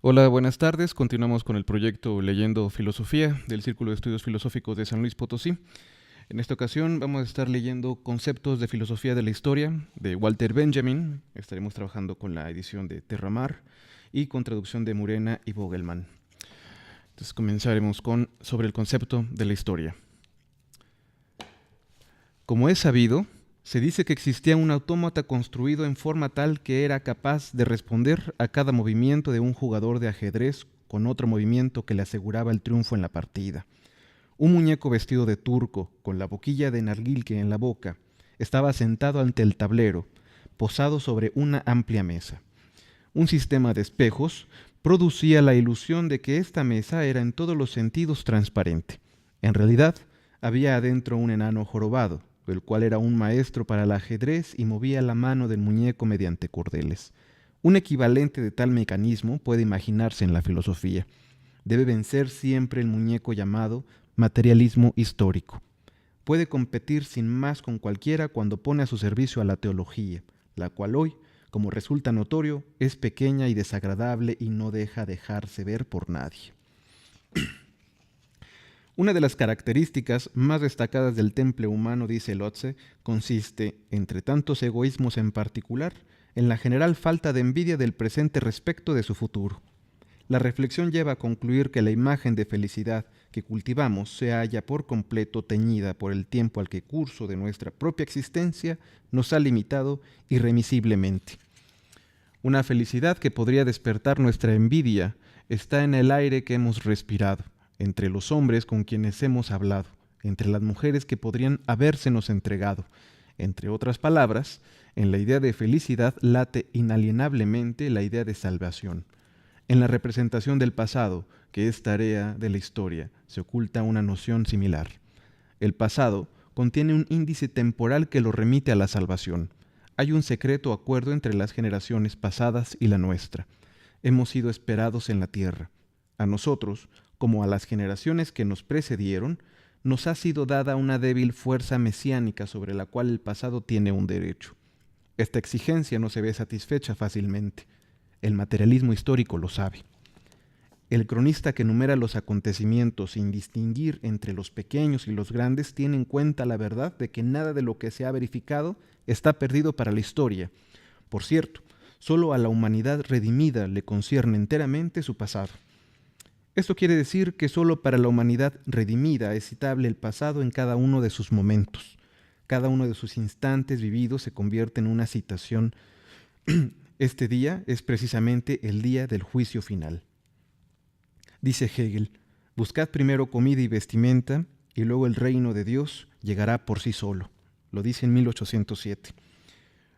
Hola, buenas tardes. Continuamos con el proyecto Leyendo Filosofía del Círculo de Estudios Filosóficos de San Luis Potosí. En esta ocasión vamos a estar leyendo Conceptos de Filosofía de la Historia de Walter Benjamin. Estaremos trabajando con la edición de Terramar y con traducción de Murena y Vogelmann. Entonces comenzaremos con sobre el concepto de la historia. Como es sabido, se dice que existía un autómata construido en forma tal que era capaz de responder a cada movimiento de un jugador de ajedrez con otro movimiento que le aseguraba el triunfo en la partida. Un muñeco vestido de turco, con la boquilla de narguilque en la boca, estaba sentado ante el tablero, posado sobre una amplia mesa. Un sistema de espejos producía la ilusión de que esta mesa era en todos los sentidos transparente. En realidad, había adentro un enano jorobado, el cual era un maestro para el ajedrez y movía la mano del muñeco mediante cordeles. Un equivalente de tal mecanismo puede imaginarse en la filosofía. Debe vencer siempre el muñeco llamado materialismo histórico. Puede competir sin más con cualquiera cuando pone a su servicio a la teología, la cual hoy, como resulta notorio, es pequeña y desagradable y no deja dejarse ver por nadie. Una de las características más destacadas del temple humano, dice Lotze, consiste, entre tantos egoísmos en particular, en la general falta de envidia del presente respecto de su futuro. La reflexión lleva a concluir que la imagen de felicidad que cultivamos se halla por completo teñida por el tiempo al que curso de nuestra propia existencia nos ha limitado irremisiblemente. Una felicidad que podría despertar nuestra envidia está en el aire que hemos respirado, entre los hombres con quienes hemos hablado, entre las mujeres que podrían habérsenos entregado. Entre otras palabras, en la idea de felicidad late inalienablemente la idea de salvación. En la representación del pasado, que es tarea de la historia, se oculta una noción similar. El pasado contiene un índice temporal que lo remite a la salvación. Hay un secreto acuerdo entre las generaciones pasadas y la nuestra. Hemos sido esperados en la tierra. A nosotros, como a las generaciones que nos precedieron, nos ha sido dada una débil fuerza mesiánica sobre la cual el pasado tiene un derecho. Esta exigencia no se ve satisfecha fácilmente. El materialismo histórico lo sabe. El cronista que enumera los acontecimientos sin distinguir entre los pequeños y los grandes tiene en cuenta la verdad de que nada de lo que se ha verificado está perdido para la historia. Por cierto, solo a la humanidad redimida le concierne enteramente su pasado. Esto quiere decir que solo para la humanidad redimida es citable el pasado en cada uno de sus momentos. Cada uno de sus instantes vividos se convierte en una citación. Este día es precisamente el día del juicio final. Dice Hegel, buscad primero comida y vestimenta, y luego el reino de Dios llegará por sí solo. Lo dice en 1807.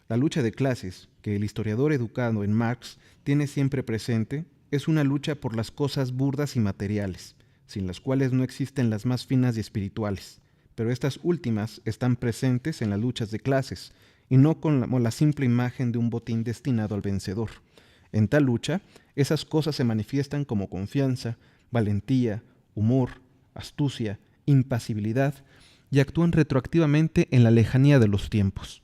La lucha de clases, que el historiador educado en Marx tiene siempre presente, es una lucha por las cosas burdas y materiales, sin las cuales no existen las más finas y espirituales, pero estas últimas están presentes en las luchas de clases, y no como la simple imagen de un botín destinado al vencedor. En tal lucha, esas cosas se manifiestan como confianza, valentía, humor, astucia, impasibilidad, y actúan retroactivamente en la lejanía de los tiempos.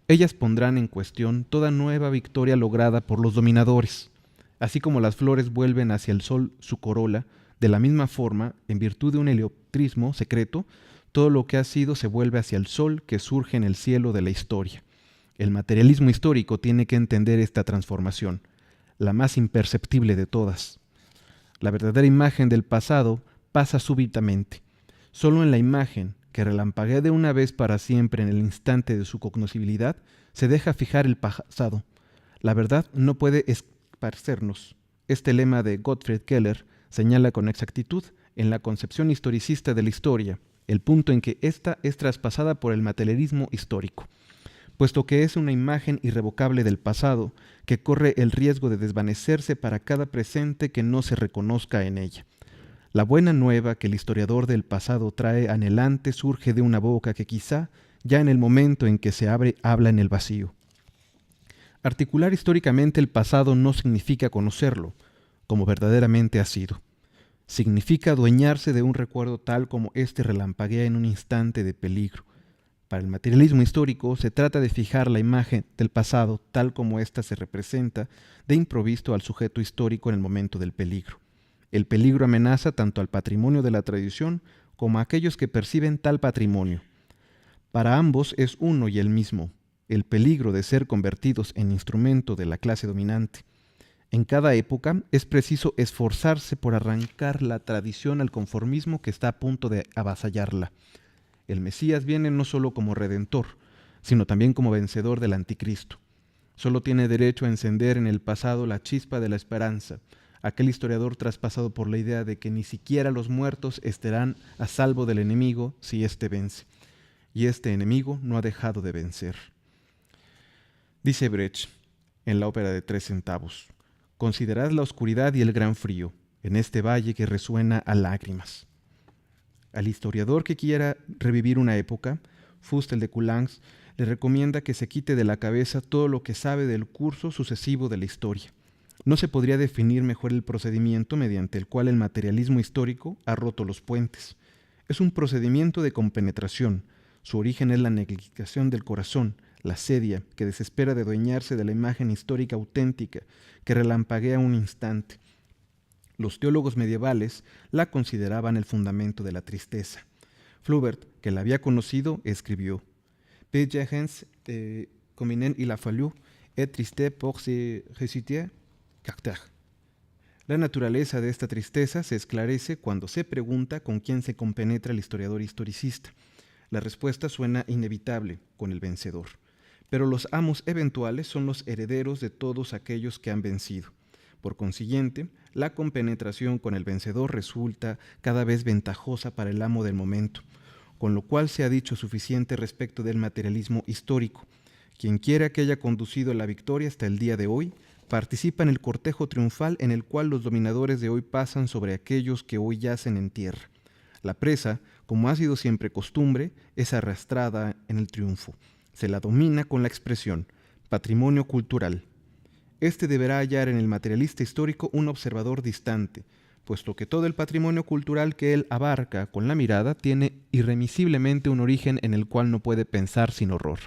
Ellas pondrán en cuestión toda nueva victoria lograda por los dominadores. Así como las flores vuelven hacia el sol su corola, de la misma forma, en virtud de un heliocentrismo secreto, todo lo que ha sido se vuelve hacia el sol que surge en el cielo de la historia. El materialismo histórico tiene que entender esta transformación, la más imperceptible de todas. La verdadera imagen del pasado pasa súbitamente. Solo en la imagen, que relampaguea de una vez para siempre en el instante de su cognoscibilidad, se deja fijar el pasado. La verdad no puede esparcernos. Este lema de Gottfried Keller señala con exactitud en la concepción historicista de la historia el punto en que ésta es traspasada por el materialismo histórico, puesto que es una imagen irrevocable del pasado que corre el riesgo de desvanecerse para cada presente que no se reconozca en ella. La buena nueva que el historiador del pasado trae anhelante surge de una boca que quizá, ya en el momento en que se abre, habla en el vacío. Articular históricamente el pasado no significa conocerlo, como verdaderamente ha sido. Significa adueñarse de un recuerdo tal como éste relampaguea en un instante de peligro, Para el materialismo histórico se trata de fijar la imagen del pasado tal como ésta se representa de improviso al sujeto histórico en el momento del peligro. El peligro amenaza tanto al patrimonio de la tradición como a aquellos que perciben tal patrimonio. Para ambos es uno y el mismo, el peligro de ser convertidos en instrumento de la clase dominante. En cada época es preciso esforzarse por arrancar la tradición al conformismo que está a punto de avasallarla. El Mesías viene no solo como redentor, sino también como vencedor del anticristo. Solo tiene derecho a encender en el pasado la chispa de la esperanza, aquel historiador traspasado por la idea de que ni siquiera los muertos estarán a salvo del enemigo si éste vence. Y este enemigo no ha dejado de vencer. Dice Brecht, en la ópera de 3 centavos, considerad la oscuridad y el gran frío, en este valle que resuena a lágrimas. Al historiador que quiera revivir una época, Fustel de Coulanges le recomienda que se quite de la cabeza todo lo que sabe del curso sucesivo de la historia. No se podría definir mejor el procedimiento mediante el cual el materialismo histórico ha roto los puentes. Es un procedimiento de compenetración. Su origen es la negligencia del corazón, la sedia que desespera de adueñarse de la imagen histórica auténtica que relampaguea un instante. Los teólogos medievales la consideraban el fundamento de la tristeza. Flaubert, que la había conocido, escribió: «Peu de gens combinen il a fallu être triste pour se resituer caractère». La naturaleza de esta tristeza se esclarece cuando se pregunta con quién se compenetra el historiador historicista. La respuesta suena inevitable, con el vencedor. Pero los amos eventuales son los herederos de todos aquellos que han vencido. Por consiguiente, la compenetración con el vencedor resulta cada vez ventajosa para el amo del momento, con lo cual se ha dicho suficiente respecto del materialismo histórico. Quien quiera que haya conducido la victoria hasta el día de hoy, participa en el cortejo triunfal en el cual los dominadores de hoy pasan sobre aquellos que hoy yacen en tierra. La presa, como ha sido siempre costumbre, es arrastrada en el triunfo. Se la domina con la expresión patrimonio cultural. Este deberá hallar en el materialista histórico un observador distante, puesto que todo el patrimonio cultural que él abarca con la mirada tiene irremisiblemente un origen en el cual no puede pensar sin horror.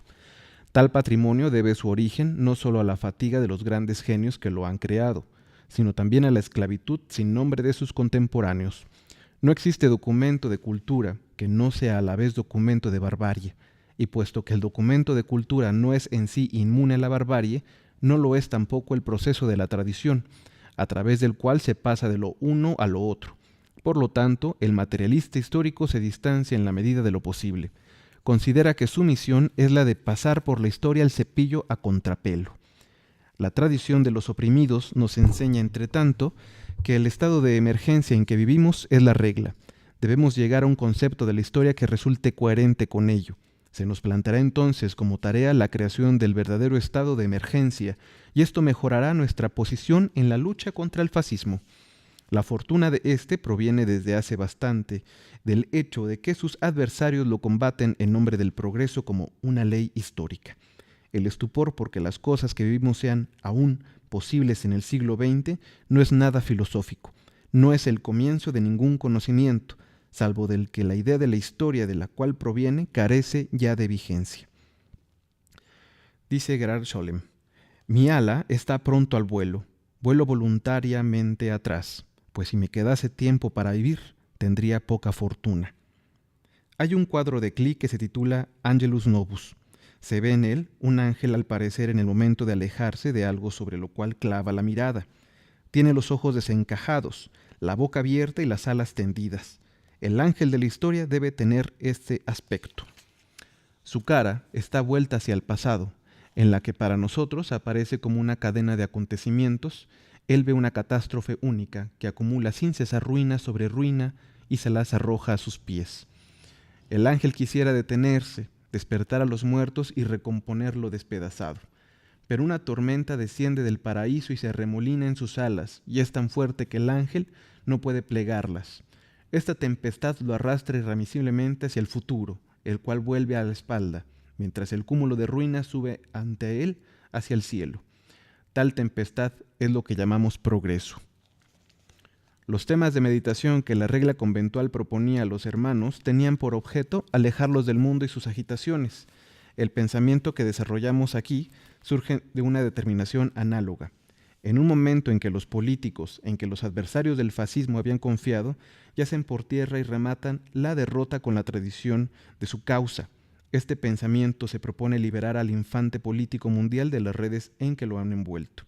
Tal patrimonio debe su origen no solo a la fatiga de los grandes genios que lo han creado, sino también a la esclavitud sin nombre de sus contemporáneos. No existe documento de cultura que no sea a la vez documento de barbarie, y puesto que el documento de cultura no es en sí inmune a la barbarie, no lo es tampoco el proceso de la tradición, a través del cual se pasa de lo uno a lo otro. Por lo tanto, el materialista histórico se distancia en la medida de lo posible. Considera que su misión es la de pasar por la historia el cepillo a contrapelo. La tradición de los oprimidos nos enseña, entre tanto, que el estado de emergencia en que vivimos es la regla. Debemos llegar a un concepto de la historia que resulte coherente con ello. Se nos planteará entonces como tarea la creación del verdadero estado de emergencia, y esto mejorará nuestra posición en la lucha contra el fascismo. La fortuna de éste proviene desde hace bastante del hecho de que sus adversarios lo combaten en nombre del progreso como una ley histórica. El estupor porque las cosas que vivimos sean aún posibles en el siglo XX no es nada filosófico, no es el comienzo de ningún conocimiento, salvo del que la idea de la historia de la cual proviene carece ya de vigencia. Dice Gerard Scholem: «Mi ala está pronto al vuelo, vuelo voluntariamente atrás, pues si me quedase tiempo para vivir, tendría poca fortuna». Hay un cuadro de Klee que se titula Angelus Novus. Se ve en él un ángel al parecer en el momento de alejarse de algo sobre lo cual clava la mirada. Tiene los ojos desencajados, la boca abierta y las alas tendidas. El ángel de la historia debe tener este aspecto. Su cara está vuelta hacia el pasado, en la que para nosotros aparece como una cadena de acontecimientos. Él ve una catástrofe única que acumula sin cesar ruina sobre ruina y se las arroja a sus pies. El ángel quisiera detenerse, despertar a los muertos y recomponer lo despedazado. Pero una tormenta desciende del paraíso y se arremolina en sus alas, y es tan fuerte que el ángel no puede plegarlas. Esta tempestad lo arrastra irremisiblemente hacia el futuro, el cual vuelve a la espalda, mientras el cúmulo de ruinas sube ante él hacia el cielo. Tal tempestad es lo que llamamos progreso. Los temas de meditación que la regla conventual proponía a los hermanos tenían por objeto alejarlos del mundo y sus agitaciones. El pensamiento que desarrollamos aquí surge de una determinación análoga. En un momento en que los políticos, en que los adversarios del fascismo habían confiado, yacen por tierra y rematan la derrota con la tradición de su causa. Este pensamiento se propone liberar al infante político mundial de las redes en que lo han envuelto.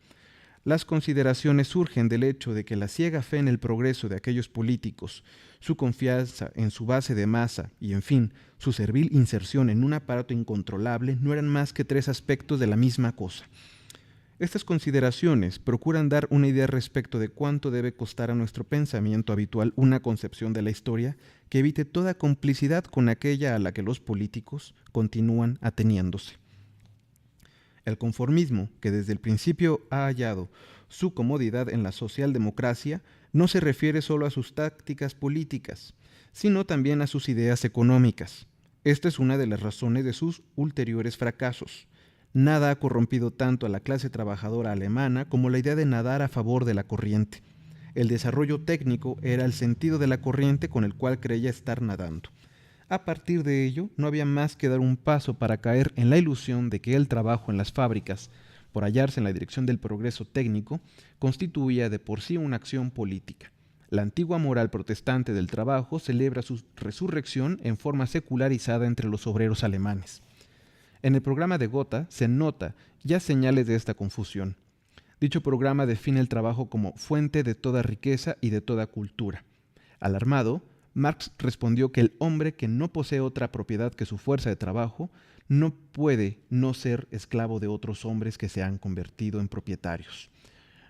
Las consideraciones surgen del hecho de que la ciega fe en el progreso de aquellos políticos, su confianza en su base de masa y, en fin, su servil inserción en un aparato incontrolable no eran más que tres aspectos de la misma cosa. Estas consideraciones procuran dar una idea respecto de cuánto debe costar a nuestro pensamiento habitual una concepción de la historia que evite toda complicidad con aquella a la que los políticos continúan ateniéndose. El conformismo, que desde el principio ha hallado su comodidad en la socialdemocracia, no se refiere solo a sus tácticas políticas, sino también a sus ideas económicas. Esta es una de las razones de sus ulteriores fracasos. Nada ha corrompido tanto a la clase trabajadora alemana como la idea de nadar a favor de la corriente. El desarrollo técnico era el sentido de la corriente con el cual creía estar nadando. A partir de ello, no había más que dar un paso para caer en la ilusión de que el trabajo en las fábricas, por hallarse en la dirección del progreso técnico, constituía de por sí una acción política. La antigua moral protestante del trabajo celebra su resurrección en forma secularizada entre los obreros alemanes. En el programa de Gotha se nota ya señales de esta confusión. Dicho programa define el trabajo como fuente de toda riqueza y de toda cultura. Alarmado, Marx respondió que el hombre que no posee otra propiedad que su fuerza de trabajo no puede no ser esclavo de otros hombres que se han convertido en propietarios.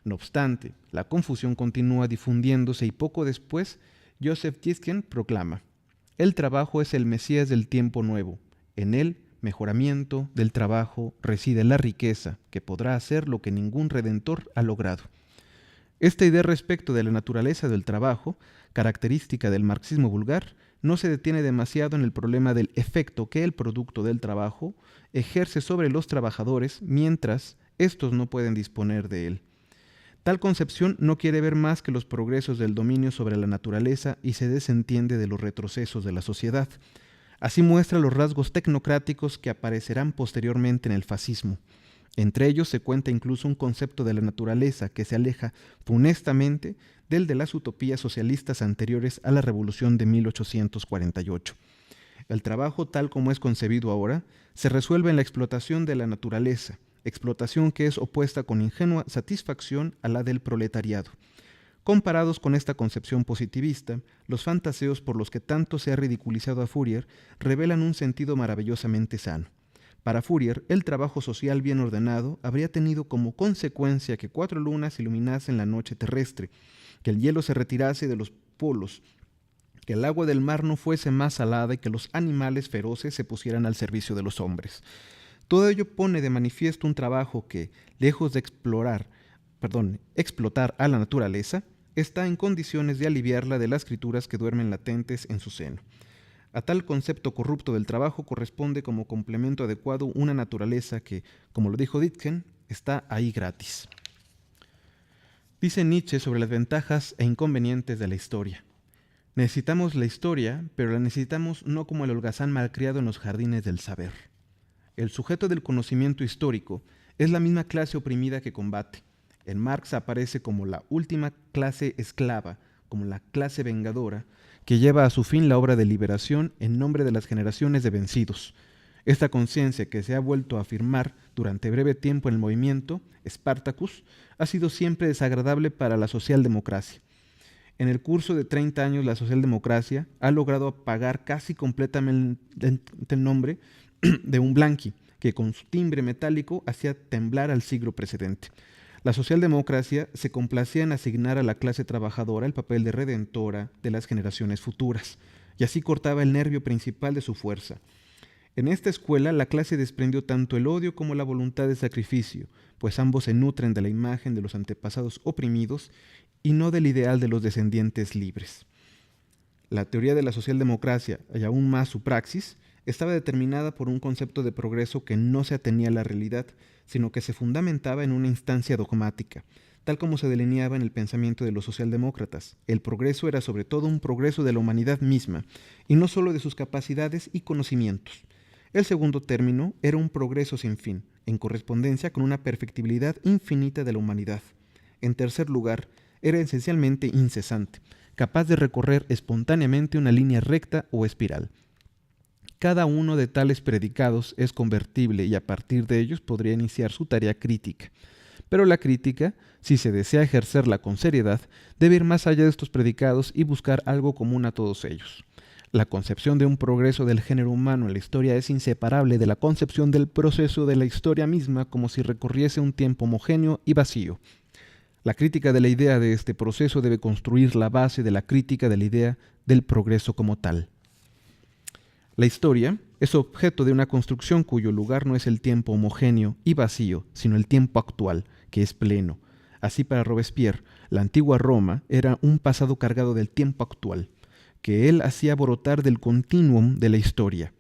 No obstante, la confusión continúa difundiéndose y poco después, Joseph Tisken proclama: el trabajo es el Mesías del tiempo nuevo. En él, mejoramiento del trabajo, reside la riqueza que podrá hacer lo que ningún redentor ha logrado. Esta idea respecto de la naturaleza del trabajo, característica del marxismo vulgar, no se detiene demasiado en el problema del efecto que el producto del trabajo ejerce sobre los trabajadores mientras estos no pueden disponer de él. Tal concepción no quiere ver más que los progresos del dominio sobre la naturaleza y se desentiende de los retrocesos de la sociedad. Así muestra los rasgos tecnocráticos que aparecerán posteriormente en el fascismo. Entre ellos se cuenta incluso un concepto de la naturaleza que se aleja funestamente del de las utopías socialistas anteriores a la Revolución de 1848. El trabajo, tal como es concebido ahora, se resuelve en la explotación de la naturaleza, explotación que es opuesta con ingenua satisfacción a la del proletariado. Comparados con esta concepción positivista, los fantaseos por los que tanto se ha ridiculizado a Fourier revelan un sentido maravillosamente sano. Para Fourier, el trabajo social bien ordenado habría tenido como consecuencia que 4 lunas iluminasen la noche terrestre, que el hielo se retirase de los polos, que el agua del mar no fuese más salada y que los animales feroces se pusieran al servicio de los hombres. Todo ello pone de manifiesto un trabajo que, lejos de explotar a la naturaleza, está en condiciones de aliviarla de las crituras que duermen latentes en su seno. A tal concepto corrupto del trabajo corresponde como complemento adecuado una naturaleza que, como lo dijo Ditken, está ahí gratis. Dice Nietzsche sobre las ventajas e inconvenientes de la historia. Necesitamos la historia, pero la necesitamos no como el holgazán malcriado en los jardines del saber. El sujeto del conocimiento histórico es la misma clase oprimida que combate. En Marx aparece como la última clase esclava, como la clase vengadora, que lleva a su fin la obra de liberación en nombre de las generaciones de vencidos. Esta conciencia que se ha vuelto a afirmar durante breve tiempo en el movimiento, Spartacus, ha sido siempre desagradable para la socialdemocracia. En el curso de 30 años la socialdemocracia ha logrado apagar casi completamente el nombre de un Blanqui, que con su timbre metálico hacía temblar al siglo precedente. La socialdemocracia se complacía en asignar a la clase trabajadora el papel de redentora de las generaciones futuras, y así cortaba el nervio principal de su fuerza. En esta escuela la clase desprendió tanto el odio como la voluntad de sacrificio, pues ambos se nutren de la imagen de los antepasados oprimidos y no del ideal de los descendientes libres. La teoría de la socialdemocracia, y aún más su praxis, estaba determinada por un concepto de progreso que no se atenía a la realidad, sino que se fundamentaba en una instancia dogmática, tal como se delineaba en el pensamiento de los socialdemócratas. El progreso era sobre todo un progreso de la humanidad misma, y no solo de sus capacidades y conocimientos. El segundo término era un progreso sin fin, en correspondencia con una perfectibilidad infinita de la humanidad. En tercer lugar, era esencialmente incesante, capaz de recorrer espontáneamente una línea recta o espiral. Cada uno de tales predicados es convertible y a partir de ellos podría iniciar su tarea crítica. Pero la crítica, si se desea ejercerla con seriedad, debe ir más allá de estos predicados y buscar algo común a todos ellos. La concepción de un progreso del género humano en la historia es inseparable de la concepción del proceso de la historia misma como si recorriese un tiempo homogéneo y vacío. La crítica de la idea de este proceso debe construir la base de la crítica de la idea del progreso como tal. La historia es objeto de una construcción cuyo lugar no es el tiempo homogéneo y vacío, sino el tiempo actual, que es pleno. Así para Robespierre, la antigua Roma era un pasado cargado del tiempo actual, que él hacía brotar del continuum de la historia.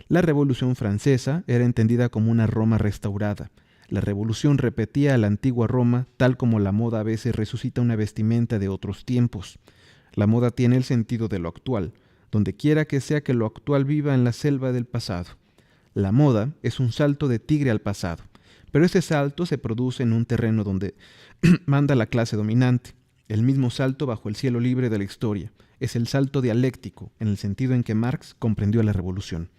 La Revolución Francesa era entendida como una Roma restaurada. La Revolución repetía a la antigua Roma tal como la moda a veces resucita una vestimenta de otros tiempos. La moda tiene el sentido de lo actual, donde quiera que sea que lo actual viva en la selva del pasado. La moda es un salto de tigre al pasado, pero ese salto se produce en un terreno donde manda la clase dominante. El mismo salto bajo el cielo libre de la historia. Es el salto dialéctico, en el sentido en que Marx comprendió la revolución.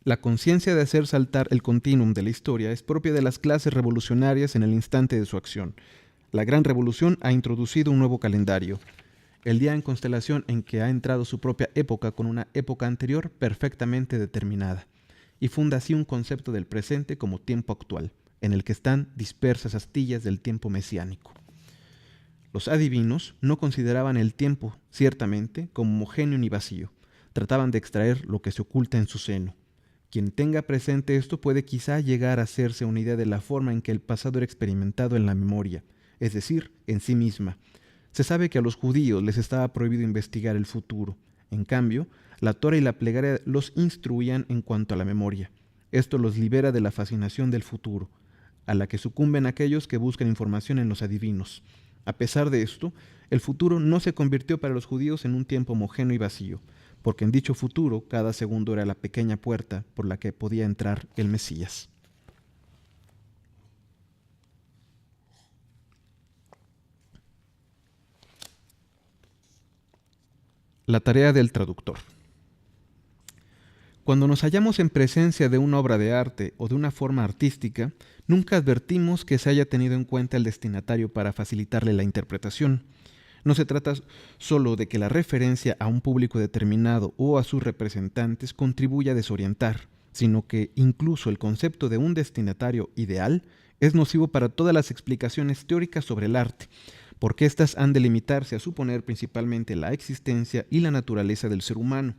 La conciencia de hacer saltar el continuum de la historia es propia de las clases revolucionarias en el instante de su acción. La gran revolución ha introducido un nuevo calendario, el día en constelación en que ha entrado su propia época con una época anterior perfectamente determinada, y funda así un concepto del presente como tiempo actual, en el que están dispersas astillas del tiempo mesiánico. Los adivinos no consideraban el tiempo, ciertamente, como homogéneo ni vacío. Trataban de extraer lo que se oculta en su seno. Quien tenga presente esto puede quizá llegar a hacerse una idea de la forma en que el pasado era experimentado en la memoria, es decir, en sí misma. Se sabe que a los judíos les estaba prohibido investigar el futuro. En cambio, la Torá y la plegaria los instruían en cuanto a la memoria. Esto los libera de la fascinación del futuro, a la que sucumben aquellos que buscan información en los adivinos. A pesar de esto, el futuro no se convirtió para los judíos en un tiempo homogéneo y vacío, porque en dicho futuro cada segundo era la pequeña puerta por la que podía entrar el Mesías. La tarea del traductor. Cuando nos hallamos en presencia de una obra de arte o de una forma artística, nunca advertimos que se haya tenido en cuenta el destinatario para facilitarle la interpretación. No se trata solo de que la referencia a un público determinado o a sus representantes contribuya a desorientar, sino que incluso el concepto de un destinatario ideal es nocivo para todas las explicaciones teóricas sobre el arte, porque éstas han de limitarse a suponer principalmente la existencia y la naturaleza del ser humano.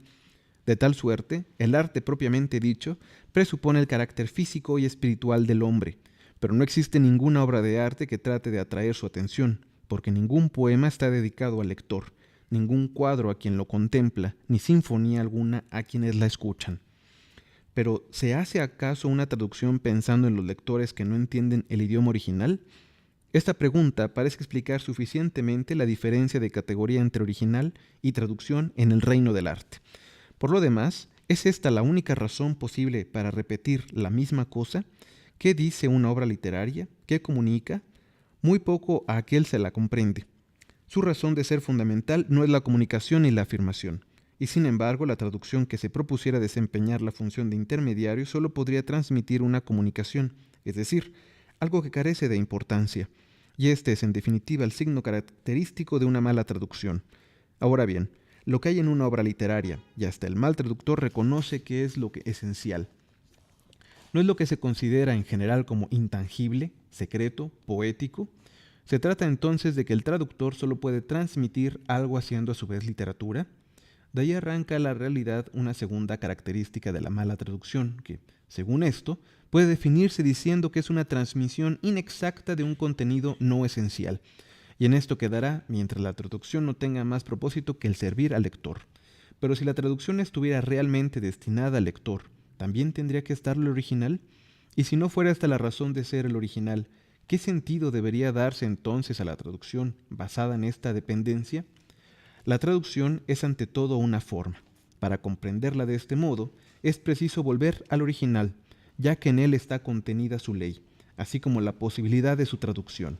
De tal suerte, el arte propiamente dicho presupone el carácter físico y espiritual del hombre, pero no existe ninguna obra de arte que trate de atraer su atención, porque ningún poema está dedicado al lector, ningún cuadro a quien lo contempla, ni sinfonía alguna a quienes la escuchan. Pero, ¿se hace acaso una traducción pensando en los lectores que no entienden el idioma original? Esta pregunta parece explicar suficientemente la diferencia de categoría entre original y traducción en el reino del arte. Por lo demás, ¿es esta la única razón posible para repetir la misma cosa? ¿Qué dice una obra literaria? ¿Qué comunica? Muy poco a aquel se la comprende. Su razón de ser fundamental no es la comunicación ni la afirmación, y sin embargo la traducción que se propusiera desempeñar la función de intermediario solo podría transmitir una comunicación, es decir, algo que carece de importancia, y este es en definitiva el signo característico de una mala traducción. Ahora bien, lo que hay en una obra literaria, y hasta el mal traductor reconoce que es lo que esencial. No es lo que se considera en general como intangible, secreto, poético. Se trata entonces de que el traductor solo puede transmitir algo haciendo a su vez literatura. De ahí arranca la realidad una segunda característica de la mala traducción, que, según esto, puede definirse diciendo que es una transmisión inexacta de un contenido no esencial. Y en esto quedará mientras la traducción no tenga más propósito que el servir al lector. Pero si la traducción estuviera realmente destinada al lector, ¿también tendría que estar el original? Y si no fuera esta la razón de ser el original, ¿Qué sentido debería darse entonces a la traducción basada en esta dependencia? La traducción es ante todo una forma. Para comprenderla de este modo, es preciso volver al original, ya que en él está contenida su ley, así como la posibilidad de su traducción.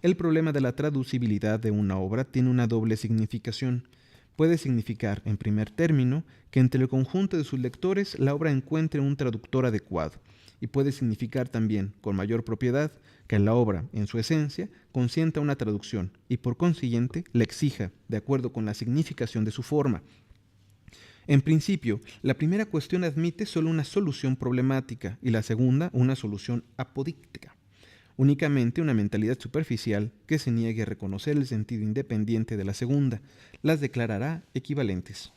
El problema de la traducibilidad de una obra tiene una doble significación. Puede significar, en primer término, que entre el conjunto de sus lectores la obra encuentre un traductor adecuado, y puede significar también, con mayor propiedad, que la obra, en su esencia, consienta una traducción y por consiguiente la exija, de acuerdo con la significación de su forma. En principio, la primera cuestión admite solo una solución problemática y la segunda una solución apodíctica. Únicamente una mentalidad superficial que se niegue a reconocer el sentido independiente de la segunda las declarará equivalentes.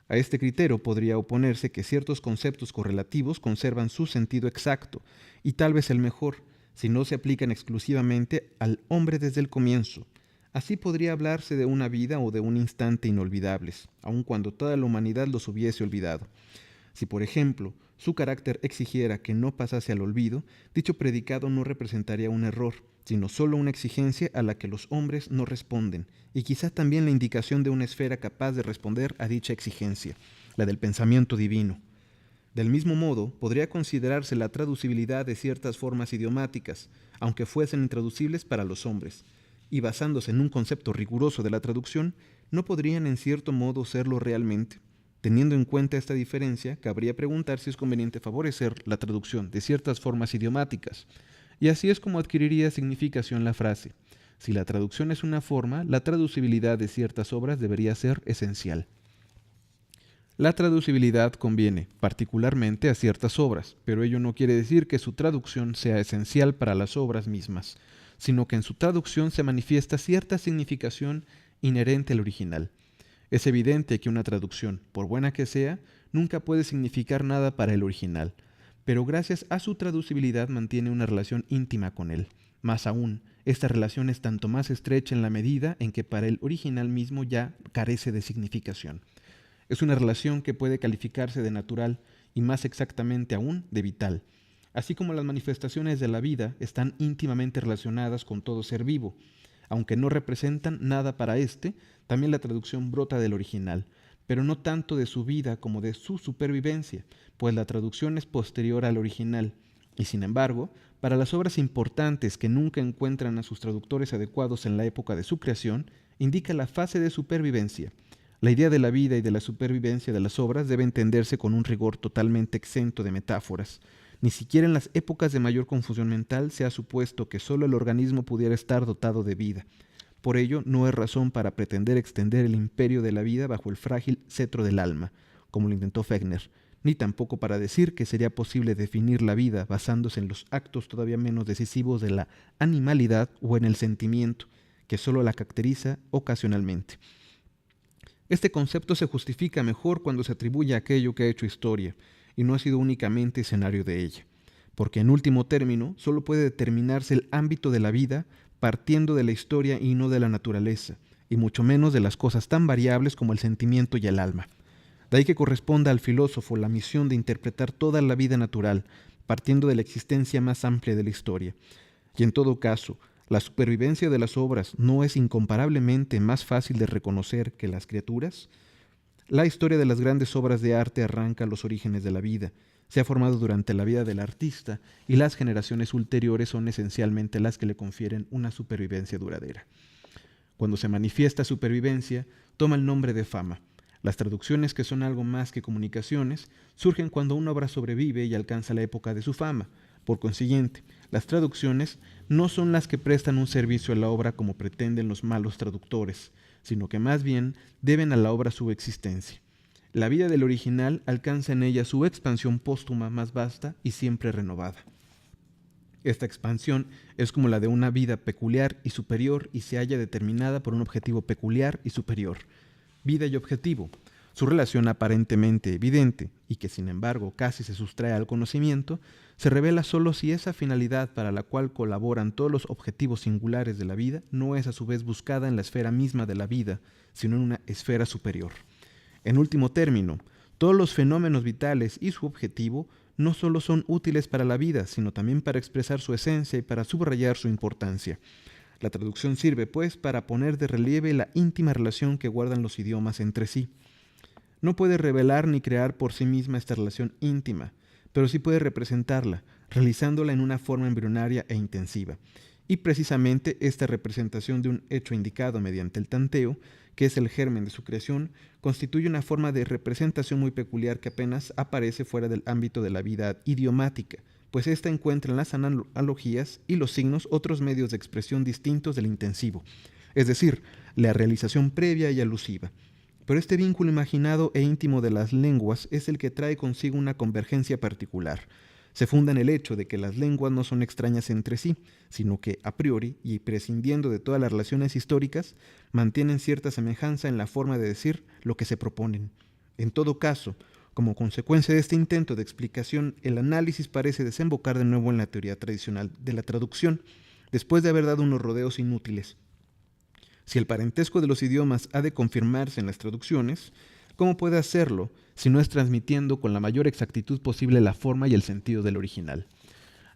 A este criterio podría oponerse que ciertos conceptos correlativos conservan su sentido exacto y tal vez el mejor, si no se aplican exclusivamente al hombre desde el comienzo. Así podría hablarse de una vida o de un instante inolvidables, aun cuando toda la humanidad los hubiese olvidado. Si, por ejemplo, su carácter exigiera que no pasase al olvido, dicho predicado no representaría un error, sino solo una exigencia a la que los hombres no responden, y quizá también la indicación de una esfera capaz de responder a dicha exigencia, la del pensamiento divino. Del mismo modo, podría considerarse la traducibilidad de ciertas formas idiomáticas, aunque fuesen intraducibles para los hombres, y basándose en un concepto riguroso de la traducción, no podrían en cierto modo serlo realmente. Teniendo en cuenta esta diferencia, cabría preguntar si es conveniente favorecer la traducción de ciertas formas idiomáticas. Y así es como adquiriría significación la frase: si la traducción es una forma, la traducibilidad de ciertas obras debería ser esencial. La traducibilidad conviene particularmente a ciertas obras, pero ello no quiere decir que su traducción sea esencial para las obras mismas, sino que en su traducción se manifiesta cierta significación inherente al original. Es evidente que una traducción, por buena que sea, nunca puede significar nada para el original, pero gracias a su traducibilidad mantiene una relación íntima con él. Más aún, esta relación es tanto más estrecha en la medida en que para el original mismo ya carece de significación. Es una relación que puede calificarse de natural y más exactamente aún de vital. Así como las manifestaciones de la vida están íntimamente relacionadas con todo ser vivo, aunque no representan nada para éste, también la traducción brota del original, pero no tanto de su vida como de su supervivencia, pues la traducción es posterior al original, y sin embargo, para las obras importantes que nunca encuentran a sus traductores adecuados en la época de su creación, indica la fase de supervivencia. La idea de la vida y de la supervivencia de las obras debe entenderse con un rigor totalmente exento de metáforas. Ni siquiera en las épocas de mayor confusión mental se ha supuesto que solo el organismo pudiera estar dotado de vida. Por ello, no es razón para pretender extender el imperio de la vida bajo el frágil cetro del alma, como lo intentó Fechner, ni tampoco para decir que sería posible definir la vida basándose en los actos todavía menos decisivos de la animalidad o en el sentimiento, que solo la caracteriza ocasionalmente. Este concepto se justifica mejor cuando se atribuye a aquello que ha hecho historia, y no ha sido únicamente escenario de ella, porque en último término solo puede determinarse el ámbito de la vida partiendo de la historia y no de la naturaleza, y mucho menos de las cosas tan variables como el sentimiento y el alma. De ahí que corresponda al filósofo la misión de interpretar toda la vida natural, partiendo de la existencia más amplia de la historia. Y en todo caso, la supervivencia de las obras no es incomparablemente más fácil de reconocer que las criaturas. La historia de las grandes obras de arte arranca los orígenes de la vida, se ha formado durante la vida del artista y las generaciones ulteriores son esencialmente las que le confieren una supervivencia duradera. Cuando se manifiesta supervivencia, toma el nombre de fama. Las traducciones, que son algo más que comunicaciones, surgen cuando una obra sobrevive y alcanza la época de su fama. Por consiguiente, las traducciones no son las que prestan un servicio a la obra como pretenden los malos traductores, sino que más bien deben a la obra su existencia. La vida del original alcanza en ella su expansión póstuma más vasta y siempre renovada. Esta expansión es como la de una vida peculiar y superior y se halla determinada por un objetivo peculiar y superior. Vida y objetivo, su relación aparentemente evidente y que sin embargo casi se sustrae al conocimiento, se revela solo si esa finalidad para la cual colaboran todos los objetivos singulares de la vida no es a su vez buscada en la esfera misma de la vida, sino en una esfera superior. En último término, todos los fenómenos vitales y su objetivo no solo son útiles para la vida, sino también para expresar su esencia y para subrayar su importancia. La traducción sirve, pues, para poner de relieve la íntima relación que guardan los idiomas entre sí. No puede revelar ni crear por sí misma esta relación íntima, pero sí puede representarla, realizándola en una forma embrionaria e intensiva. Y precisamente esta representación de un hecho indicado mediante el tanteo, que es el germen de su creación, constituye una forma de representación muy peculiar que apenas aparece fuera del ámbito de la vida idiomática, pues ésta encuentra en las analogías y los signos otros medios de expresión distintos del intensivo, es decir, la realización previa y alusiva. Pero este vínculo imaginado e íntimo de las lenguas es el que trae consigo una convergencia particular. Se funda en el hecho de que las lenguas no son extrañas entre sí, sino que, a priori, y prescindiendo de todas las relaciones históricas, mantienen cierta semejanza en la forma de decir lo que se proponen. En todo caso, como consecuencia de este intento de explicación, el análisis parece desembocar de nuevo en la teoría tradicional de la traducción, después de haber dado unos rodeos inútiles. Si el parentesco de los idiomas ha de confirmarse en las traducciones, ¿cómo puede hacerlo si no es transmitiendo con la mayor exactitud posible la forma y el sentido del original?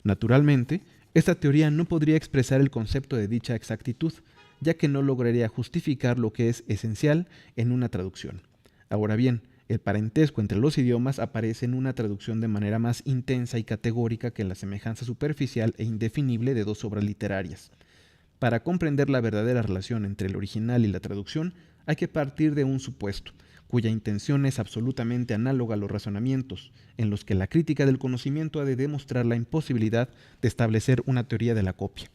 Naturalmente, esta teoría no podría expresar el concepto de dicha exactitud, ya que no lograría justificar lo que es esencial en una traducción. Ahora bien, el parentesco entre los idiomas aparece en una traducción de manera más intensa y categórica que en la semejanza superficial e indefinible de dos obras literarias. Para comprender la verdadera relación entre el original y la traducción, hay que partir de un supuesto, cuya intención es absolutamente análoga a los razonamientos, en los que la crítica del conocimiento ha de demostrar la imposibilidad de establecer una teoría de la copia.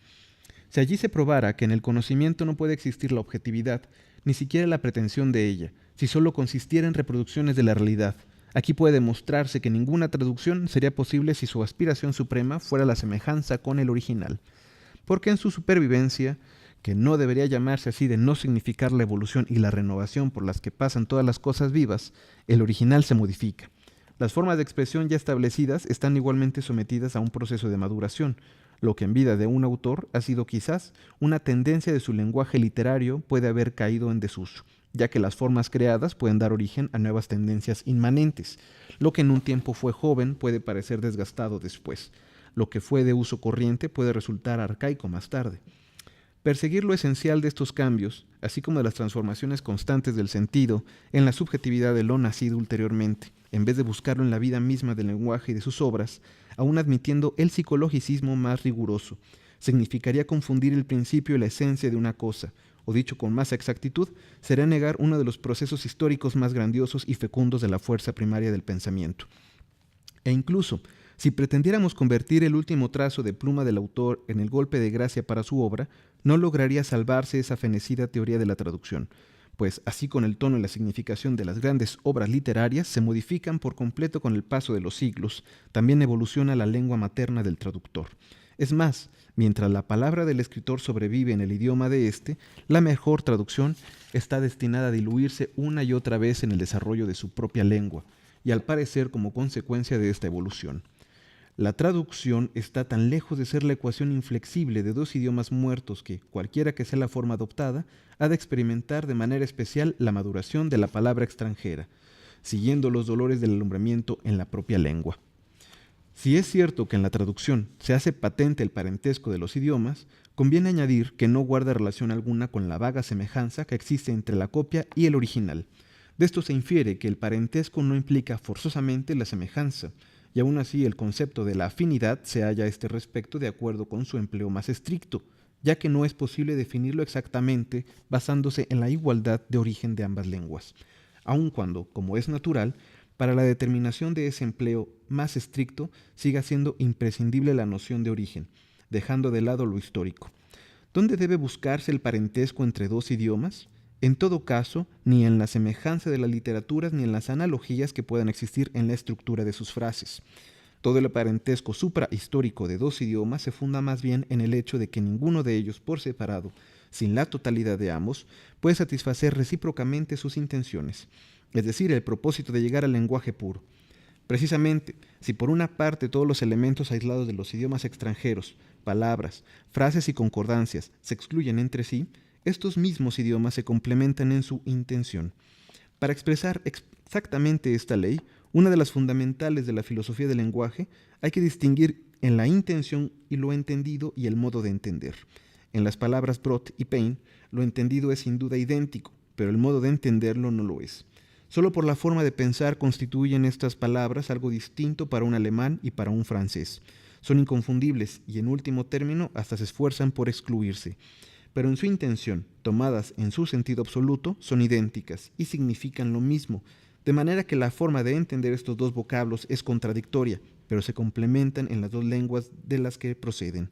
Si allí se probara que en el conocimiento no puede existir la objetividad, ni siquiera la pretensión de ella, si solo consistiera en reproducciones de la realidad, aquí puede demostrarse que ninguna traducción sería posible si su aspiración suprema fuera la semejanza con el original. Porque en su supervivencia, que no debería llamarse así de no significar la evolución y la renovación por las que pasan todas las cosas vivas, el original se modifica. Las formas de expresión ya establecidas están igualmente sometidas a un proceso de maduración, lo que en vida de un autor ha sido quizás una tendencia de su lenguaje literario puede haber caído en desuso, ya que las formas creadas pueden dar origen a nuevas tendencias inmanentes. Lo que en un tiempo fue joven puede parecer desgastado después. Lo que fue de uso corriente puede resultar arcaico más tarde. Perseguir lo esencial de estos cambios, así como de las transformaciones constantes del sentido en la subjetividad de lo nacido ulteriormente, en vez de buscarlo en la vida misma del lenguaje y de sus obras, aun admitiendo el psicologicismo más riguroso, significaría confundir el principio y la esencia de una cosa, o dicho con más exactitud, sería negar uno de los procesos históricos más grandiosos y fecundos de la fuerza primaria del pensamiento. E incluso, si pretendiéramos convertir el último trazo de pluma del autor en el golpe de gracia para su obra, no lograría salvarse esa fenecida teoría de la traducción, pues así con el tono y la significación de las grandes obras literarias se modifican por completo con el paso de los siglos, también evoluciona la lengua materna del traductor. Es más, mientras la palabra del escritor sobrevive en el idioma de éste, la mejor traducción está destinada a diluirse una y otra vez en el desarrollo de su propia lengua, y al parecer como consecuencia de esta evolución. La traducción está tan lejos de ser la ecuación inflexible de dos idiomas muertos que, cualquiera que sea la forma adoptada, ha de experimentar de manera especial la maduración de la palabra extranjera, siguiendo los dolores del alumbramiento en la propia lengua. Si es cierto que en la traducción se hace patente el parentesco de los idiomas, conviene añadir que no guarda relación alguna con la vaga semejanza que existe entre la copia y el original. De esto se infiere que el parentesco no implica forzosamente la semejanza, y aún así el concepto de la afinidad se halla a este respecto de acuerdo con su empleo más estricto, ya que no es posible definirlo exactamente basándose en la igualdad de origen de ambas lenguas, aun cuando, como es natural, para la determinación de ese empleo más estricto siga siendo imprescindible la noción de origen, dejando de lado lo histórico. ¿Dónde debe buscarse el parentesco entre dos idiomas? En todo caso, ni en la semejanza de las literaturas ni en las analogías que puedan existir en la estructura de sus frases. Todo el parentesco suprahistórico de dos idiomas se funda más bien en el hecho de que ninguno de ellos por separado, sin la totalidad de ambos, puede satisfacer recíprocamente sus intenciones, es decir, el propósito de llegar al lenguaje puro. Precisamente, si por una parte todos los elementos aislados de los idiomas extranjeros, palabras, frases y concordancias, se excluyen entre sí, estos mismos idiomas se complementan en su intención. Para expresar exactamente esta ley, una de las fundamentales de la filosofía del lenguaje, hay que distinguir en la intención y lo entendido y el modo de entender. En las palabras Brott y Paine, lo entendido es sin duda idéntico, pero el modo de entenderlo no lo es. Solo por la forma de pensar constituyen estas palabras algo distinto para un alemán y para un francés. Son inconfundibles y, en último término, hasta se esfuerzan por excluirse. Pero en su intención, tomadas en su sentido absoluto, son idénticas y significan lo mismo, de manera que la forma de entender estos dos vocablos es contradictoria, pero se complementan en las dos lenguas de las que proceden.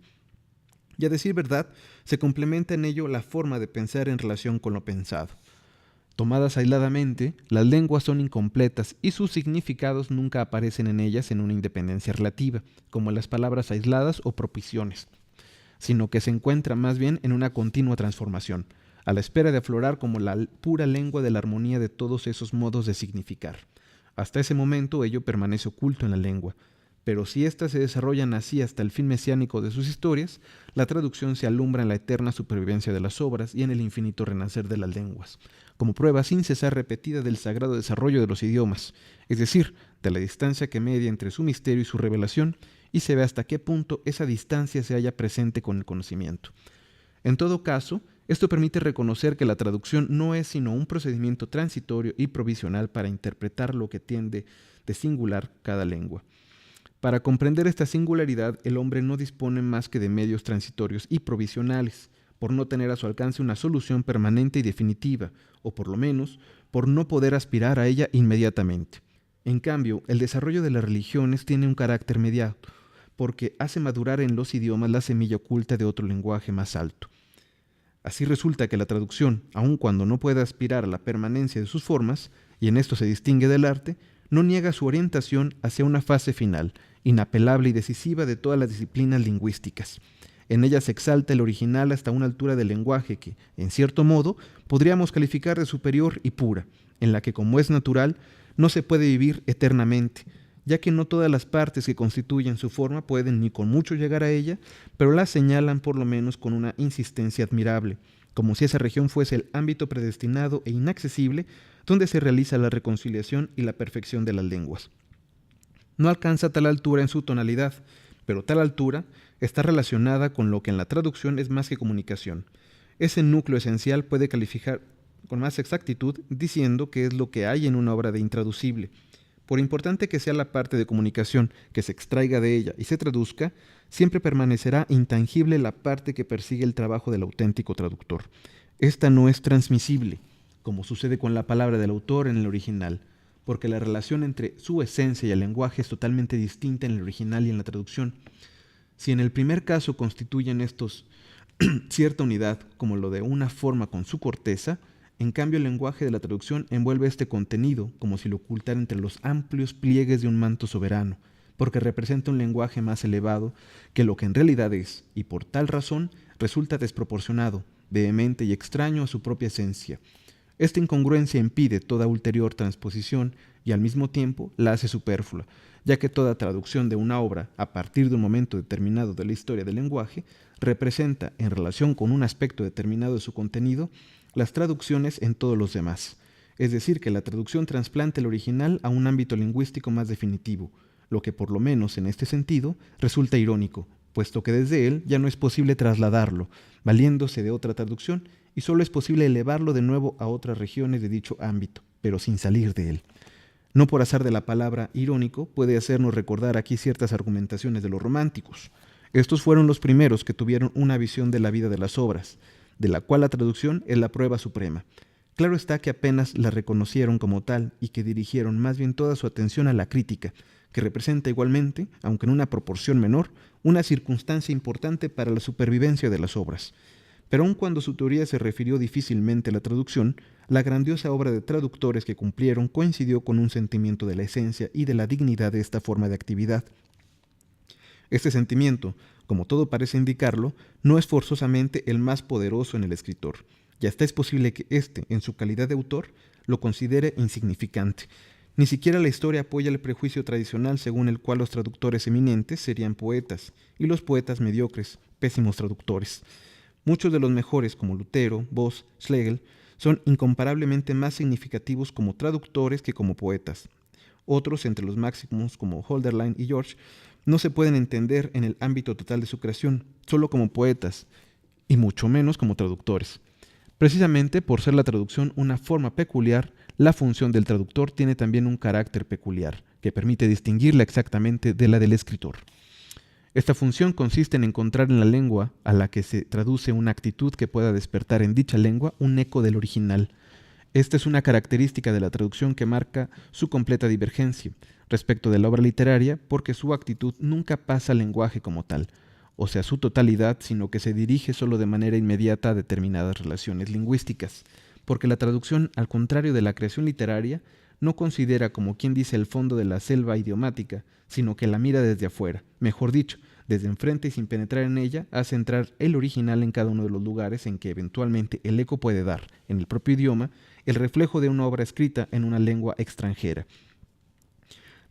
Y a decir verdad, se complementa en ello la forma de pensar en relación con lo pensado. Tomadas aisladamente, las lenguas son incompletas y sus significados nunca aparecen en ellas en una independencia relativa, como las palabras aisladas o proposiciones, sino que se encuentra más bien en una continua transformación, a la espera de aflorar como la pura lengua de la armonía de todos esos modos de significar. Hasta ese momento ello permanece oculto en la lengua, pero si éstas se desarrollan así hasta el fin mesiánico de sus historias, la traducción se alumbra en la eterna supervivencia de las obras y en el infinito renacer de las lenguas, como prueba sin cesar repetida del sagrado desarrollo de los idiomas, es decir, de la distancia que media entre su misterio y su revelación, y se ve hasta qué punto esa distancia se halla presente con el conocimiento. En todo caso, esto permite reconocer que la traducción no es sino un procedimiento transitorio y provisional para interpretar lo que tiende de singular cada lengua. Para comprender esta singularidad, el hombre no dispone más que de medios transitorios y provisionales, por no tener a su alcance una solución permanente y definitiva, o por lo menos, por no poder aspirar a ella inmediatamente. En cambio, el desarrollo de las religiones tiene un carácter mediato, porque hace madurar en los idiomas la semilla oculta de otro lenguaje más alto. Así resulta que la traducción, aun cuando no puede aspirar a la permanencia de sus formas, y en esto se distingue del arte, no niega su orientación hacia una fase final, inapelable y decisiva de todas las disciplinas lingüísticas. En ella se exalta el original hasta una altura del lenguaje que, en cierto modo, podríamos calificar de superior y pura, en la que, como es natural, no se puede vivir eternamente, ya que no todas las partes que constituyen su forma pueden ni con mucho llegar a ella, pero la señalan por lo menos con una insistencia admirable, como si esa región fuese el ámbito predestinado e inaccesible donde se realiza la reconciliación y la perfección de las lenguas. No alcanza tal altura en su tonalidad, pero tal altura está relacionada con lo que en la traducción es más que comunicación. Ese núcleo esencial puede calificar con más exactitud diciendo que es lo que hay en una obra de intraducible. Por importante que sea la parte de comunicación que se extraiga de ella y se traduzca, siempre permanecerá intangible la parte que persigue el trabajo del auténtico traductor. Esta no es transmisible, como sucede con la palabra del autor en el original, porque la relación entre su esencia y el lenguaje es totalmente distinta en el original y en la traducción. Si en el primer caso constituyen estos cierta unidad, como lo de una forma con su corteza, en cambio el lenguaje de la traducción envuelve este contenido como si lo ocultara entre los amplios pliegues de un manto soberano, porque representa un lenguaje más elevado que lo que en realidad es, y por tal razón resulta desproporcionado, vehemente y extraño a su propia esencia. Esta incongruencia impide toda ulterior transposición y al mismo tiempo la hace superflua, ya que toda traducción de una obra a partir de un momento determinado de la historia del lenguaje representa, en relación con un aspecto determinado de su contenido, las traducciones en todos los demás. Es decir, que la traducción trasplanta el original a un ámbito lingüístico más definitivo, lo que por lo menos en este sentido resulta irónico, puesto que desde él ya no es posible trasladarlo, valiéndose de otra traducción, y solo es posible elevarlo de nuevo a otras regiones de dicho ámbito, pero sin salir de él. No por azar de la palabra irónico puede hacernos recordar aquí ciertas argumentaciones de los románticos. Estos fueron los primeros que tuvieron una visión de la vida de las obras, de la cual la traducción es la prueba suprema. Claro está que apenas la reconocieron como tal y que dirigieron más bien toda su atención a la crítica, que representa igualmente, aunque en una proporción menor, una circunstancia importante para la supervivencia de las obras. Pero aun cuando su teoría se refirió difícilmente a la traducción, la grandiosa obra de traductores que cumplieron coincidió con un sentimiento de la esencia y de la dignidad de esta forma de actividad. Este sentimiento, como todo parece indicarlo, no es forzosamente el más poderoso en el escritor, y hasta es posible que éste, en su calidad de autor, lo considere insignificante. Ni siquiera la historia apoya el prejuicio tradicional según el cual los traductores eminentes serían poetas, y los poetas mediocres, pésimos traductores. Muchos de los mejores, como Lutero, Voss, Schlegel, son incomparablemente más significativos como traductores que como poetas. Otros, entre los máximos como Hölderlin y George, no se pueden entender en el ámbito total de su creación, solo como poetas, y mucho menos como traductores. Precisamente por ser la traducción una forma peculiar, la función del traductor tiene también un carácter peculiar, que permite distinguirla exactamente de la del escritor. Esta función consiste en encontrar en la lengua a la que se traduce una actitud que pueda despertar en dicha lengua un eco del original. Esta es una característica de la traducción que marca su completa divergencia respecto de la obra literaria, porque su actitud nunca pasa al lenguaje como tal, o sea, su totalidad, sino que se dirige solo de manera inmediata a determinadas relaciones lingüísticas, porque la traducción, al contrario de la creación literaria, no considera como quien dice el fondo de la selva idiomática, sino que la mira desde afuera, mejor dicho, desde enfrente y sin penetrar en ella, hace entrar el original en cada uno de los lugares en que eventualmente el eco puede dar, en el propio idioma, el reflejo de una obra escrita en una lengua extranjera.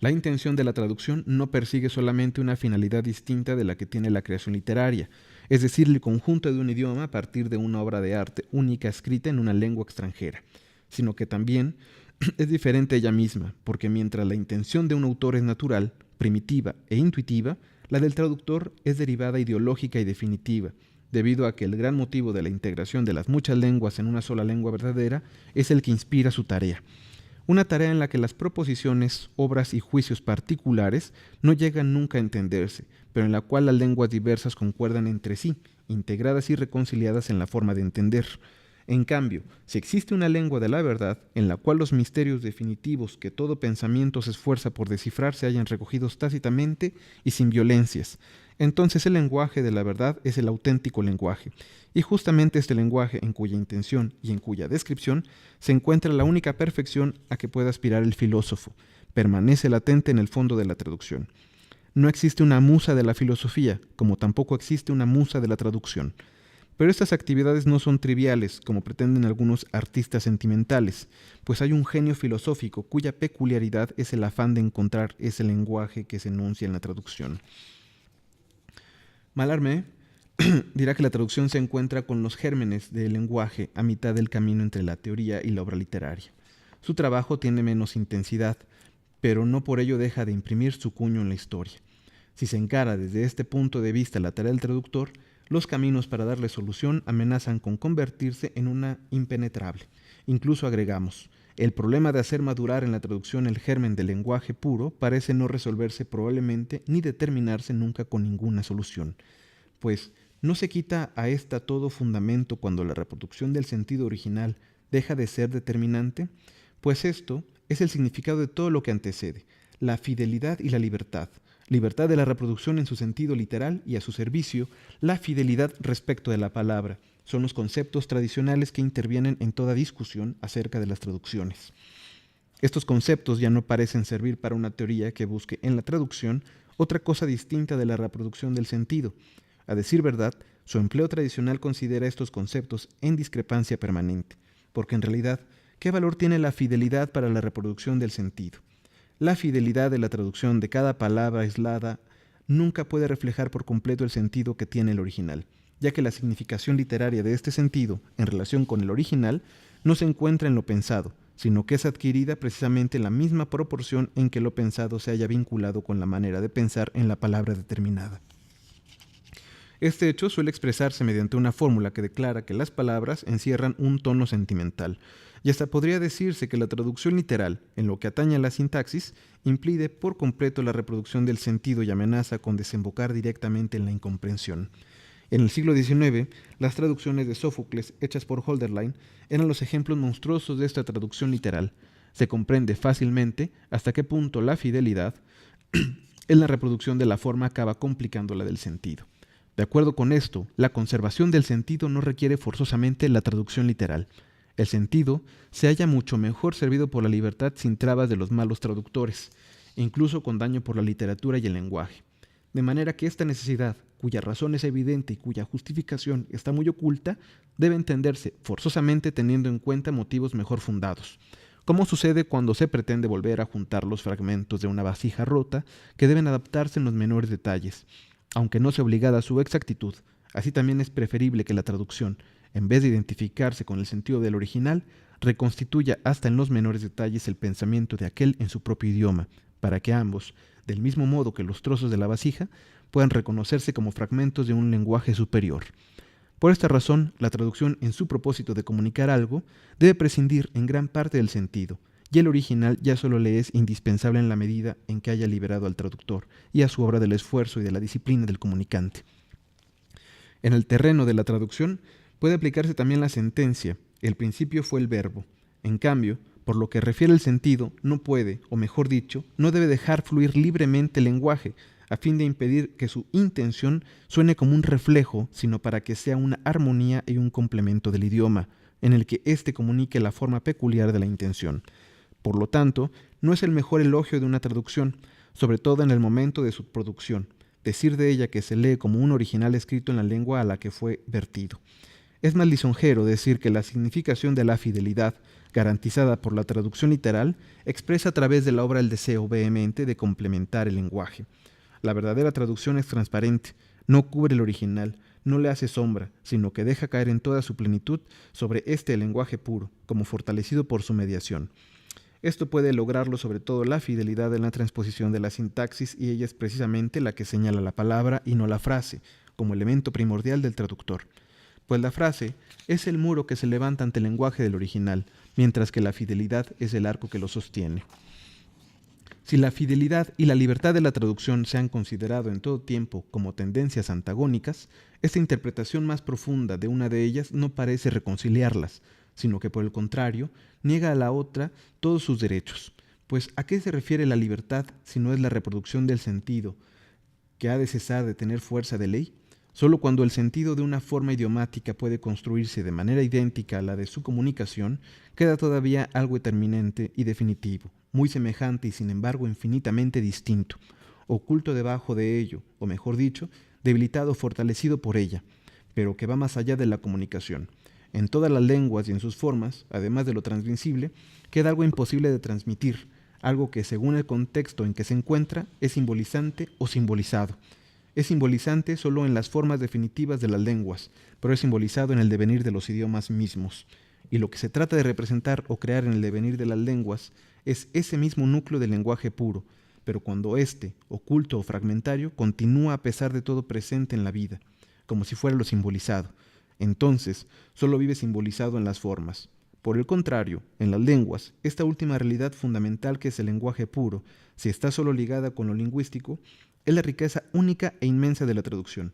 La intención de la traducción no persigue solamente una finalidad distinta de la que tiene la creación literaria, es decir, el conjunto de un idioma a partir de una obra de arte única escrita en una lengua extranjera, sino que también es diferente ella misma, porque mientras la intención de un autor es natural, primitiva e intuitiva, la del traductor es derivada ideológica y definitiva, debido a que el gran motivo de la integración de las muchas lenguas en una sola lengua verdadera es el que inspira su tarea. Una tarea en la que las proposiciones, obras y juicios particulares no llegan nunca a entenderse, pero en la cual las lenguas diversas concuerdan entre sí, integradas y reconciliadas en la forma de entender. En cambio, si existe una lengua de la verdad, en la cual los misterios definitivos que todo pensamiento se esfuerza por descifrar se hayan recogidos tácitamente y sin violencias, entonces el lenguaje de la verdad es el auténtico lenguaje, y justamente este lenguaje en cuya intención y en cuya descripción se encuentra la única perfección a que puede aspirar el filósofo, permanece latente en el fondo de la traducción. No existe una musa de la filosofía, como tampoco existe una musa de la traducción. Pero estas actividades no son triviales, como pretenden algunos artistas sentimentales, pues hay un genio filosófico cuya peculiaridad es el afán de encontrar ese lenguaje que se enuncia en la traducción. Mallarmé dirá que la traducción se encuentra con los gérmenes del lenguaje a mitad del camino entre la teoría y la obra literaria. Su trabajo tiene menos intensidad, pero no por ello deja de imprimir su cuño en la historia. Si se encara desde este punto de vista la tarea del traductor, los caminos para darle solución amenazan con convertirse en una impenetrable. Incluso agregamos, el problema de hacer madurar en la traducción el germen del lenguaje puro parece no resolverse probablemente ni determinarse nunca con ninguna solución, pues no se quita a esta todo fundamento cuando la reproducción del sentido original deja de ser determinante, pues esto es el significado de todo lo que antecede, la fidelidad y la libertad de la reproducción en su sentido literal y a su servicio, la fidelidad respecto de la palabra, son los conceptos tradicionales que intervienen en toda discusión acerca de las traducciones. Estos conceptos ya no parecen servir para una teoría que busque en la traducción otra cosa distinta de la reproducción del sentido. A decir verdad, su empleo tradicional considera estos conceptos en discrepancia permanente, porque en realidad, ¿qué valor tiene la fidelidad para la reproducción del sentido? La fidelidad de la traducción de cada palabra aislada nunca puede reflejar por completo el sentido que tiene el original, ya que la significación literaria de este sentido, en relación con el original, no se encuentra en lo pensado, sino que es adquirida precisamente en la misma proporción en que lo pensado se haya vinculado con la manera de pensar en la palabra determinada. Este hecho suele expresarse mediante una fórmula que declara que las palabras encierran un tono sentimental, y hasta podría decirse que la traducción literal, en lo que atañe a la sintaxis, impide por completo la reproducción del sentido y amenaza con desembocar directamente en la incomprensión. En el siglo XIX, las traducciones de Sófocles hechas por Hölderlin eran los ejemplos monstruosos de esta traducción literal. Se comprende fácilmente hasta qué punto la fidelidad en la reproducción de la forma acaba complicando la del sentido. De acuerdo con esto, la conservación del sentido no requiere forzosamente la traducción literal. El sentido se halla mucho mejor servido por la libertad sin trabas de los malos traductores, incluso con daño por la literatura y el lenguaje. De manera que esta necesidad, cuya razón es evidente y cuya justificación está muy oculta, debe entenderse forzosamente teniendo en cuenta motivos mejor fundados, como sucede cuando se pretende volver a juntar los fragmentos de una vasija rota que deben adaptarse en los menores detalles, aunque no sea obligada a su exactitud. Así también es preferible que la traducción, en vez de identificarse con el sentido del original, reconstituya hasta en los menores detalles el pensamiento de aquel en su propio idioma, para que ambos, del mismo modo que los trozos de la vasija, puedan reconocerse como fragmentos de un lenguaje superior. Por esta razón, la traducción, en su propósito de comunicar algo, debe prescindir en gran parte del sentido, y el original ya solo le es indispensable en la medida en que haya liberado al traductor y a su obra del esfuerzo y de la disciplina del comunicante. En el terreno de la traducción puede aplicarse también la sentencia: el principio fue el verbo. En cambio, por lo que refiere al sentido, no puede, o mejor dicho, no debe dejar fluir libremente el lenguaje, a fin de impedir que su intención suene como un reflejo, sino para que sea una armonía y un complemento del idioma, en el que éste comunique la forma peculiar de la intención. Por lo tanto, no es el mejor elogio de una traducción, sobre todo en el momento de su producción, decir de ella que se lee como un original escrito en la lengua a la que fue vertido. Es más lisonjero decir que la significación de la fidelidad, garantizada por la traducción literal, expresa a través de la obra el deseo vehemente de complementar el lenguaje. La verdadera traducción es transparente, no cubre el original, no le hace sombra, sino que deja caer en toda su plenitud sobre este lenguaje puro, como fortalecido por su mediación. Esto puede lograrlo sobre todo la fidelidad en la transposición de la sintaxis, y ella es precisamente la que señala la palabra y no la frase, como elemento primordial del traductor. Pues la frase es el muro que se levanta ante el lenguaje del original, mientras que la fidelidad es el arco que lo sostiene. Si la fidelidad y la libertad de la traducción se han considerado en todo tiempo como tendencias antagónicas, esta interpretación más profunda de una de ellas no parece reconciliarlas, sino que por el contrario, niega a la otra todos sus derechos. Pues ¿a qué se refiere la libertad si no es la reproducción del sentido, que ha de cesar de tener fuerza de ley? Solo cuando el sentido de una forma idiomática puede construirse de manera idéntica a la de su comunicación, queda todavía algo determinante y definitivo, muy semejante y sin embargo infinitamente distinto, oculto debajo de ello, o mejor dicho, debilitado o fortalecido por ella, pero que va más allá de la comunicación. En todas las lenguas y en sus formas, además de lo transmisible, queda algo imposible de transmitir, algo que según el contexto en que se encuentra es simbolizante o simbolizado. Es simbolizante solo en las formas definitivas de las lenguas, pero es simbolizado en el devenir de los idiomas mismos. Y lo que se trata de representar o crear en el devenir de las lenguas es ese mismo núcleo del lenguaje puro, pero cuando éste, oculto o fragmentario, continúa a pesar de todo presente en la vida, como si fuera lo simbolizado. Entonces, solo vive simbolizado en las formas. Por el contrario, en las lenguas, esta última realidad fundamental que es el lenguaje puro, si está solo ligada con lo lingüístico, es la riqueza única e inmensa de la traducción.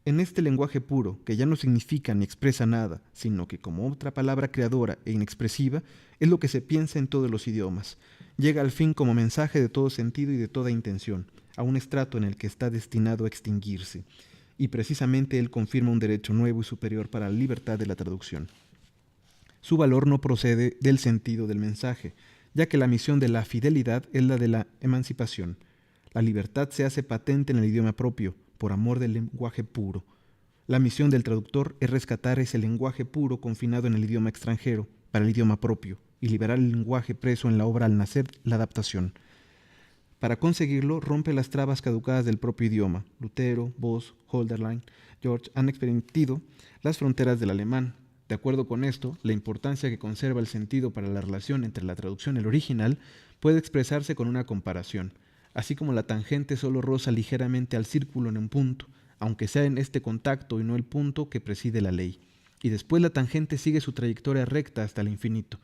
En este lenguaje puro, que ya no significa ni expresa nada, sino que como otra palabra creadora e inexpresiva, es lo que se piensa en todos los idiomas, llega al fin como mensaje de todo sentido y de toda intención, a un estrato en el que está destinado a extinguirse. Y precisamente él confirma un derecho nuevo y superior para la libertad de la traducción. Su valor no procede del sentido del mensaje, ya que la misión de la fidelidad es la de la emancipación. La libertad se hace patente en el idioma propio, por amor del lenguaje puro. La misión del traductor es rescatar ese lenguaje puro confinado en el idioma extranjero, para el idioma propio, y liberar el lenguaje preso en la obra al nacer la adaptación. Para conseguirlo, rompe las trabas caducadas del propio idioma. Lutero, Voss, Hölderlin, George han expandido las fronteras del alemán. De acuerdo con esto, la importancia que conserva el sentido para la relación entre la traducción y el original puede expresarse con una comparación. Así como la tangente solo roza ligeramente al círculo en un punto, aunque sea en este contacto y no el punto que preside la ley. Y después la tangente sigue su trayectoria recta hasta el infinito.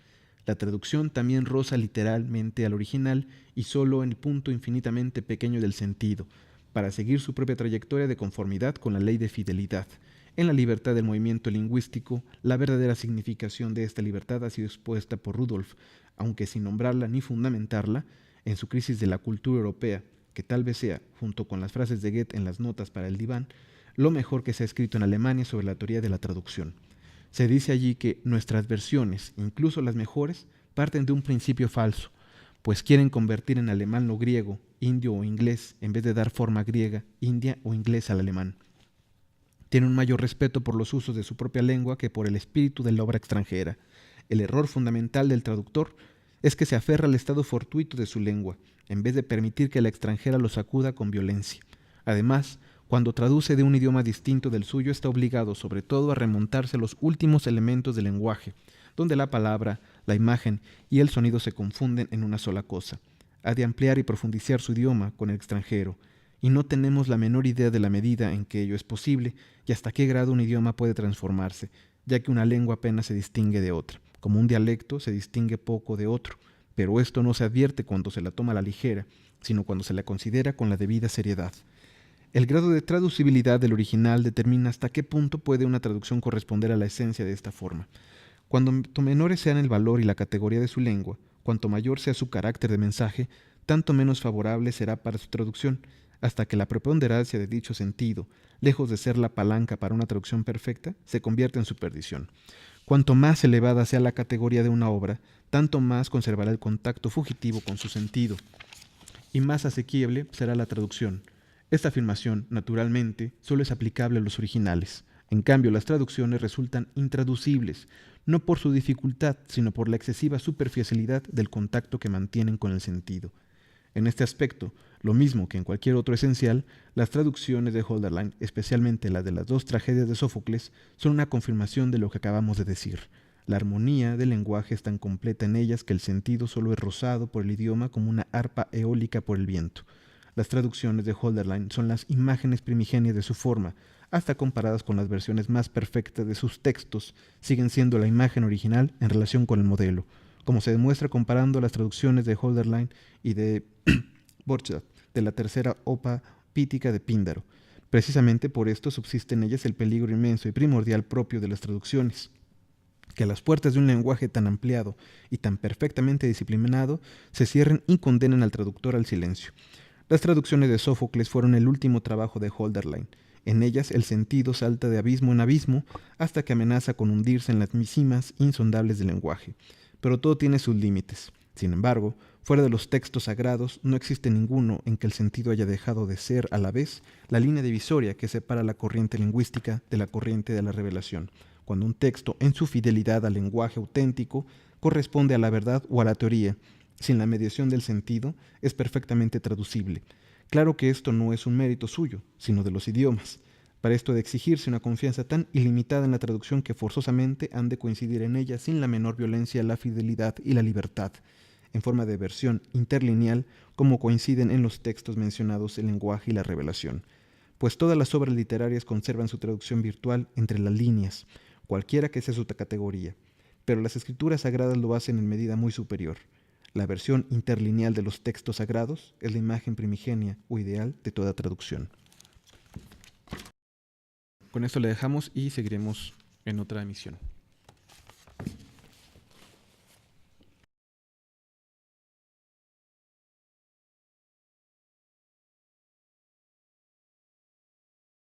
La traducción también roza literalmente al original y solo en el punto infinitamente pequeño del sentido, para seguir su propia trayectoria de conformidad con la ley de fidelidad. En la libertad del movimiento lingüístico, la verdadera significación de esta libertad ha sido expuesta por Rudolf, aunque sin nombrarla ni fundamentarla, en su crisis de la cultura europea, que tal vez sea, junto con las frases de Goethe en las notas para el diván, lo mejor que se ha escrito en Alemania sobre la teoría de la traducción. Se dice allí que nuestras versiones, incluso las mejores, parten de un principio falso, pues quieren convertir en alemán lo griego, indio o inglés, en vez de dar forma griega, india o inglesa al alemán. Tienen un mayor respeto por los usos de su propia lengua que por el espíritu de la obra extranjera. El error fundamental del traductor es que se aferra al estado fortuito de su lengua, en vez de permitir que la extranjera lo sacuda con violencia. Además, cuando traduce de un idioma distinto del suyo, está obligado sobre todo a remontarse a los últimos elementos del lenguaje, donde la palabra, la imagen y el sonido se confunden en una sola cosa. Ha de ampliar y profundizar su idioma con el extranjero, y no tenemos la menor idea de la medida en que ello es posible y hasta qué grado un idioma puede transformarse, ya que una lengua apenas se distingue de otra, como un dialecto se distingue poco de otro, pero esto no se advierte cuando se la toma a la ligera, sino cuando se la considera con la debida seriedad. El grado de traducibilidad del original determina hasta qué punto puede una traducción corresponder a la esencia de esta forma. Cuanto menores sean el valor y la categoría de su lengua, cuanto mayor sea su carácter de mensaje, tanto menos favorable será para su traducción, hasta que la preponderancia de dicho sentido, lejos de ser la palanca para una traducción perfecta, se convierte en su perdición. Cuanto más elevada sea la categoría de una obra, tanto más conservará el contacto fugitivo con su sentido, y más asequible será la traducción. Esta afirmación, naturalmente, solo es aplicable a los originales. En cambio, las traducciones resultan intraducibles, no por su dificultad, sino por la excesiva superficialidad del contacto que mantienen con el sentido. En este aspecto, lo mismo que en cualquier otro esencial, las traducciones de Hölderlin, especialmente las de las dos tragedias de Sófocles, son una confirmación de lo que acabamos de decir. La armonía del lenguaje es tan completa en ellas que el sentido solo es rozado por el idioma como una arpa eólica por el viento. Las traducciones de Hölderlin son las imágenes primigenias de su forma, hasta comparadas con las versiones más perfectas de sus textos, siguen siendo la imagen original en relación con el modelo, como se demuestra comparando las traducciones de Hölderlin y de Borchardt, de la tercera opa pítica de Píndaro. Precisamente por esto subsiste en ellas el peligro inmenso y primordial propio de las traducciones, que a las puertas de un lenguaje tan ampliado y tan perfectamente disciplinado se cierren y condenen al traductor al silencio. Las traducciones de Sófocles fueron el último trabajo de Hölderlin. En ellas el sentido salta de abismo en abismo hasta que amenaza con hundirse en las cimas insondables del lenguaje. Pero todo tiene sus límites. Sin embargo, fuera de los textos sagrados no existe ninguno en que el sentido haya dejado de ser a la vez la línea divisoria que separa la corriente lingüística de la corriente de la revelación, cuando un texto en su fidelidad al lenguaje auténtico corresponde a la verdad o a la teoría. Sin la mediación del sentido, es perfectamente traducible. Claro que esto no es un mérito suyo, sino de los idiomas. Para esto ha de exigirse una confianza tan ilimitada en la traducción que forzosamente han de coincidir en ella sin la menor violencia la fidelidad y la libertad, en forma de versión interlineal, como coinciden en los textos mencionados el lenguaje y la revelación. Pues todas las obras literarias conservan su traducción virtual entre las líneas, cualquiera que sea su categoría, pero las escrituras sagradas lo hacen en medida muy superior. La versión interlineal de los textos sagrados es la imagen primigenia o ideal de toda traducción. Con esto le dejamos y seguiremos en otra emisión.